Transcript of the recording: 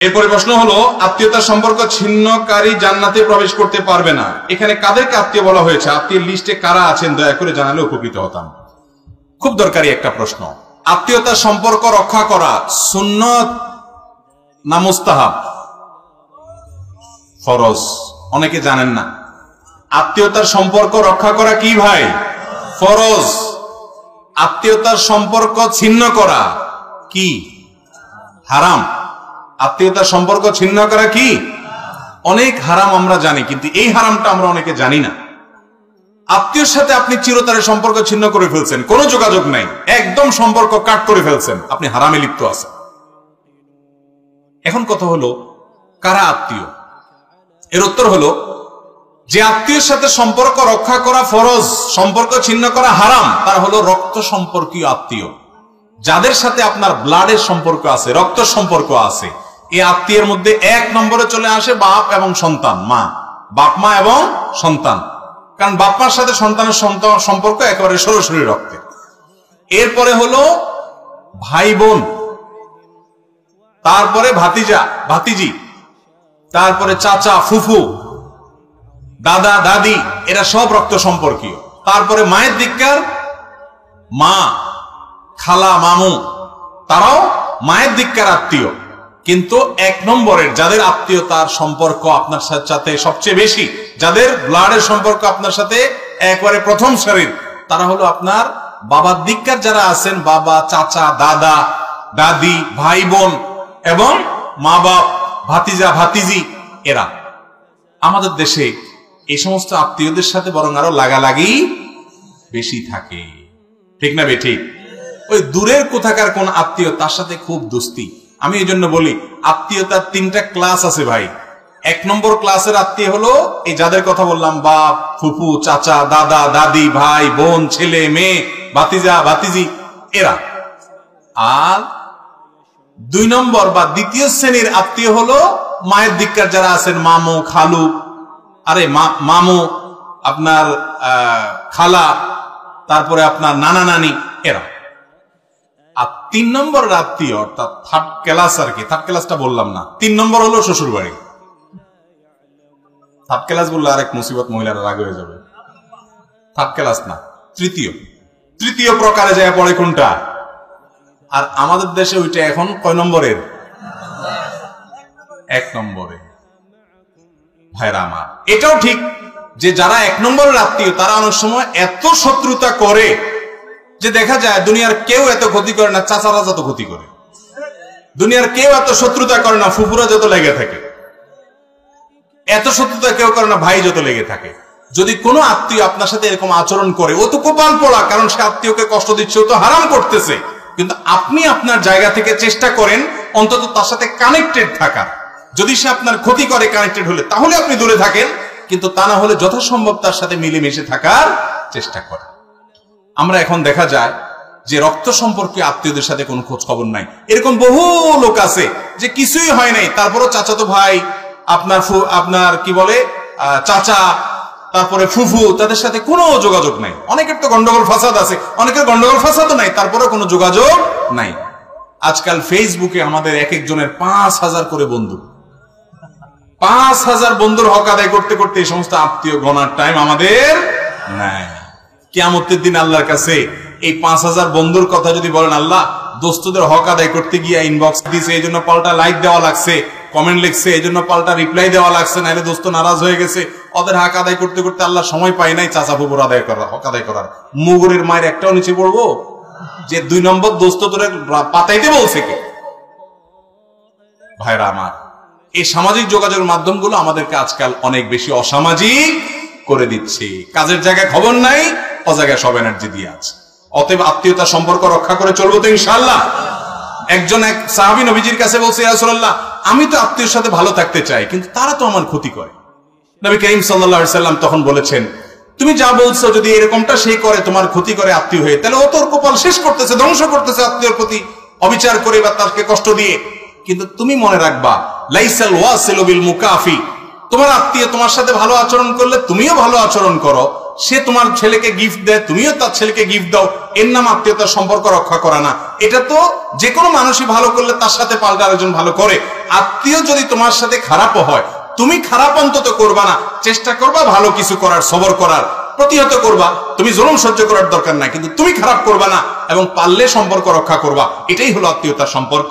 এরপরে প্রশ্ন হলো, আত্মীয়তার সম্পর্ক ছিন্নকারী জান্নাতে প্রবেশ করতে পারবে না। এখানে কাদেরকে আত্মীয় বলা হয়েছে? আত্মীয়ের লিস্টে কারা আছেন দয়া করে জানালে উপকৃত হতাম। খুব দরকারি একটা প্রশ্ন। আত্মীয়তার সম্পর্ক রক্ষা করা সুন্নত না মুস্তাহাব? ফরজ। অনেকে জানেন না আত্মীয়তার সম্পর্ক রক্ষা করা কি ভাই? ফরজ। আত্মীয়তার সম্পর্ক ছিন্ন করা কি? হারাম। আত্মীয়তার সম্পর্ক ছিন্ন করা কি? অনেক হারাম আমরা জানি, কিন্তু এই হারামটা আমরা অনেকে জানি না। আত্মীয়র সাথে আপনি চিরতরের সম্পর্ক ছিন্ন করে ফেলছেন, কোনো যোগাযোগ নাই, একদম সম্পর্ক কাট করে ফেলছেন, আপনি হারামে লিপ্ত আছেন। এখন কথা হলো, কারা আত্মীয়? এর উত্তর হলো, যে আত্মীয়ের সাথে সম্পর্ক রক্ষা করা ফরজ, সম্পর্ক ছিন্ন করা হারাম, তারা হলো রক্ত সম্পর্কীয় আত্মীয়। যাদের সাথে আপনার ব্লাডের সম্পর্ক আছে, রক্ত সম্পর্ক আছে, এই আত্মীয়ের মধ্যে 1 নম্বরে চলে আসে বাপ এবং সন্তান, মা, বাপ মা এবং সন্তান। কারণ বাপ মার সাথে সন্তানের সম্পর্ক একেবারে সরাসরি রক্তে। এরপরে হলো ভাই বোন, তারপরে ভাতিজা ভাতিজি, তারপরে চাচা ফুফু, দাদা দাদি, এরা সব রক্ত সম্পর্কীয়। তারপরে মায়ের দিককার মা, খালা, মামু, তারাও মায়ের দিককার আত্মীয়। কিন্তু 1 নম্বরের যাদের আত্মীয়তার সম্পর্ক আপনার সাথে সবচেয়ে বেশি, যাদের ব্লাডের সম্পর্ক আপনার সাথে একবারে প্রথম সারির, তারা হলো আপনার বাবার দিককার যারা আছেন, বাবা, চাচা, দাদা, দাদি, ভাই বোন এবং মা বাপ, ভাতিজা ভাতিজি, এরা। আমাদের দেশে এই সমস্ত আত্মীয়দের সাথে বরং আরো লাগালাগি বেশি থাকে, ঠিক না বেঠিক? ওই দূরের কোথাকার কোন আত্মীয়, তার সাথে খুব দোস্তি। আমি এই জন্য বলি, আত্মীয়তার 3টা ক্লাস আছে ভাই। 1 নম্বর ক্লাসের আত্মীয় হলো এই যাদের কথা বললাম, বাপ, ফুফু, চাচা, দাদা, দাদি, ভাই বোন, ছেলে মেয়ে, ভাতিজা ভাতিজি, এরা। আর 2 নম্বর বা দ্বিতীয় শ্রেণীর আত্মীয় হলো মায়ের দিককার যারা আছেন, মামু, খালু, আরে মামু, আপনার খালা, তারপরে আপনার নানা নানি, এরা। আর 3 নম্বর আত্মীয়, অর্থাৎ 3rd ক্লাস আর কি, 3rd ক্লাসটা বললাম না, 3 নম্বর হলো শ্বশুর বাড়ি। 3rd ক্লাস বললে আরেক মুসিবত, মহিলারা রাগ হয়ে যাবে। 3rd ক্লাস না, তৃতীয় প্রকারে যায় পড়ে কোনটা? আর আমাদের দেশে ওইটা এখন কয় নম্বরের? 1 নম্বরে। ভাইরা আমার, এটাও ঠিক যে যারা 1 নম্বরের আত্মীয়, তারা অনেক সময় এত শত্রুতা করে যে দেখা যায় দুনিয়ার কেউ এত ক্ষতি করে না, চাচারা যত ক্ষতি করে। দুনিয়ার কেউ এত শত্রুতা করে না, ফুফুরা যত লেগে থাকে। এত শত্রুতা কেউ করে না, ভাই যত লেগে থাকে। যদি কোনো আত্মীয় আপনার সাথে এরকম আচরণ করে, ও তো কপাল পোড়া, কারণ সে আত্মীয়কে কষ্ট দিচ্ছে, ও তো হারাম করতেছে। কিন্তু আপনি আপনার জায়গা থেকে চেষ্টা করেন অন্তত তার সাথে কানেক্টেড থাকার। যদি সে আপনার ক্ষতি করে কানেক্টেড হলে, তাহলে আপনি দূরে থাকেন, কিন্তু তা না হলে যথাসম্ভব তার সাথে মিলেমিশে থাকার চেষ্টা করেন। আমরা এখন দেখা যায় যে রক্ত সম্পর্কে আত্মীয়দের সাথে কোনো খোঁজ খবর নাই। এরকম বহু লোক আছে যে কিছুই হয় নাই, তারপরও চাচাতো ভাই, আপনার কি বলে চাচা, তারপরে ফুফু, তাদের সাথে কোনো যোগাযোগ নাই। অনেকের তো গন্ডগোল ফাসাদ আছে, অনেকের গন্ডগোল ফাসাদও নাই, তারপরে কোনো যোগাযোগ নাই। আজকাল ফেসবুকে আমাদের এক একজনের 5000 করে বন্ধু। 5000 বন্ধুর হক আদায় করতে করতে এই সমস্ত আত্মীয় গণার টাইম আমাদের নাই। কিয়ামতের দিন আল্লাহর কাছে এই 5000 বন্ধুর কথা যদি বলেন, আল্লাহ দোস্তদের হক আদায় করতে গিয়ে ইনবক্স দিয়েছে, এই জন্য পাল্টা লাইক দেওয়া লাগছে, কমেন্ট লিখছে, এই জন্য পাল্টা রিপ্লাই দেওয়া লাগছে, নাহলে দোস্ত নারাজ হয়ে গেছে, ওদের হক আদায় করতে করতে আল্লাহ সময় পায় নাই চাচা ফুপুর আদায় করার, হক আদায় করার। মুগুরের মায়ের একটাও নিচে পড়বো যে 2 নম্বর দোস্ত তোরে পাতাইতে বলছে কে? ভাইরা আমার, এই সামাজিক যোগাযোগের মাধ্যমগুলো আমাদেরকে আজকাল অনেক বেশি অসামাজিক করে দিচ্ছে। কাজের জায়গায় খবর নাই, অজায়গায় সব এনার্জি দিয়ে আছে। অতএব আত্মীয়তার সম্পর্ক রক্ষা করে চলবো তো ইনশাআল্লাহ। এক সাহাবী নবীজির কাছে বলছে, ইয়া রাসূলুল্লাহ, আমি তো আত্মীয়ের সাথে ভালো থাকতে চাই, কিন্তু তারা তো আমার ক্ষতি করে। নবী করিম সাল্লাল্লাহু আলাইহি সাল্লাম তখন বলেছেন, তুমি যা বলছো যদি এরকমটা সে করে, তোমার ক্ষতি করে আত্মীয় হয়ে, তাহলে ও তোর কপাল শেষ করতেছে, ধ্বংস করতেছে আত্মীয়ের প্রতি অবিচার করে বা তাকে কষ্ট দিয়ে। কিন্তু তুমি মনে রাখবা, লাইসাল ওয়াসিলু বিল মুকাফি, তোমার আত্মীয় তোমার সাথে ভালো আচরণ করলে তুমিও ভালো আচরণ করো, সে তোমার ছেলেকে গিফট দেয়, তুমিও তার ছেলেকে গিফট দাও, এর নাম আত্মীয়তার সম্পর্ক রক্ষা করা না। এটা তো যে কোনো মানুষই ভালো করলে তার সাথে পাল্টা আরেকজন ভালো করে। আত্মীয় যদি তোমার সাথে খারাপও হয়, তুমি খারাপ অন্তত করবা না, চেষ্টা করবা ভালো কিছু করার, সবর করার, প্রতিহত করবা। তুমি জুলুম সহ্য করার দরকার নাই, কিন্তু তুমি খারাপ করবা না এবং পারলে সম্পর্ক রক্ষা করবা। এটাই হলো আত্মীয়তার সম্পর্ক।